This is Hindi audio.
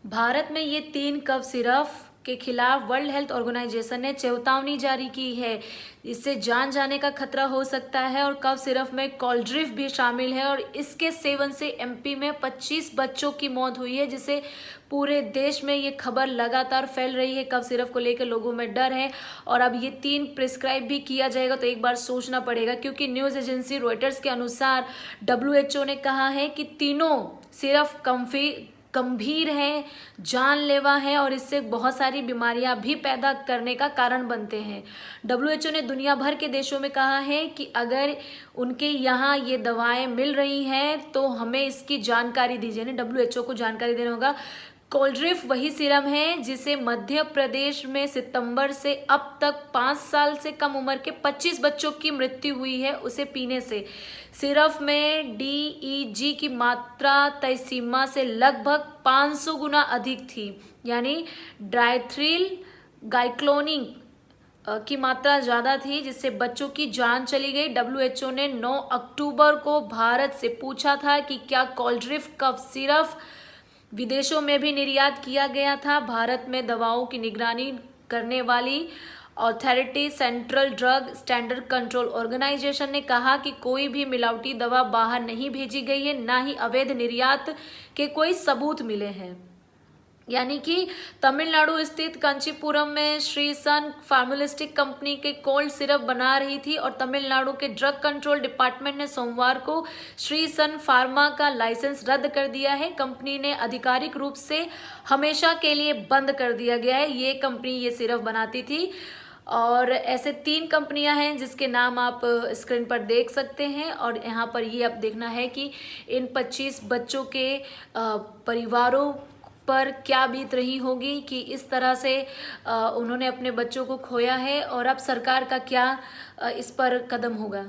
भारत में ये 3 कफ सिरप के खिलाफ वर्ल्ड हेल्थ ऑर्गेनाइजेशन ने चेतावनी जारी की है। इससे जान जाने का खतरा हो सकता है और कफ सिरप में कॉल्ड्रिफ भी शामिल है और इसके सेवन से एमपी में 25 बच्चों की मौत हुई है, जिससे पूरे देश में ये खबर लगातार फैल रही है। कफ सिरप को लेकर लोगों में डर है और अब ये 3 प्रिस्क्राइब भी किया जाएगा तो एक बार सोचना पड़ेगा, क्योंकि न्यूज़ एजेंसी रॉयटर्स के अनुसार डब्ल्यूएचओ ने कहा है कि तीनों सिर्फ गंभीर है, जानलेवा है और इससे बहुत सारी बीमारियां भी पैदा करने का कारण बनते हैं। डब्ल्यूएचओ ने दुनिया भर के देशों में कहा है कि अगर उनके यहाँ ये दवाएं मिल रही हैं तो हमें इसकी जानकारी दीजिए। डब्ल्यूएचओ को जानकारी देना होगा। कोल्ड्रिफ वही सीरम है जिसे मध्य प्रदेश में सितंबर से अब तक 5 साल से कम उम्र के 25 बच्चों की मृत्यु हुई है उसे पीने से। सिरप में डीईजी की मात्रा तय सीमा से लगभग 500 गुना अधिक थी, यानी डाइथ्रिल गाइक्लोनिक की मात्रा ज़्यादा थी, जिससे बच्चों की जान चली गई। डब्ल्यूएचओ ने 9 अक्टूबर को भारत से पूछा था कि क्या कोल्ड्रिफ कफ सिरप विदेशों में भी निर्यात किया गया था। भारत में दवाओं की निगरानी करने वाली authority central drug standard control organisation ने कहा कि कोई भी मिलावटी दवा बाहर नहीं भेजी गई है, ना ही अवैध निर्यात के कोई सबूत मिले हैं। यानी कि तमिलनाडु स्थित कांचीपुरम में श्रीसन फार्मास्यूटिकल्स कंपनी के कोल्ड सिरप बना रही थी और तमिलनाडु के ड्रग कंट्रोल डिपार्टमेंट ने सोमवार को श्रीसन फार्मा का लाइसेंस रद्द कर दिया है। कंपनी ने आधिकारिक रूप से हमेशा के लिए बंद कर दिया गया है। ये कंपनी ये सिरप बनाती थी और ऐसे 3 कंपनियां हैं जिसके नाम आप स्क्रीन पर देख सकते हैं और यहाँ पर ये आप देखना है कि इन 25 बच्चों के परिवारों पर क्या बीत रही होगी कि इस तरह से उन्होंने अपने बच्चों को खोया है और अब सरकार का क्या इस पर कदम होगा।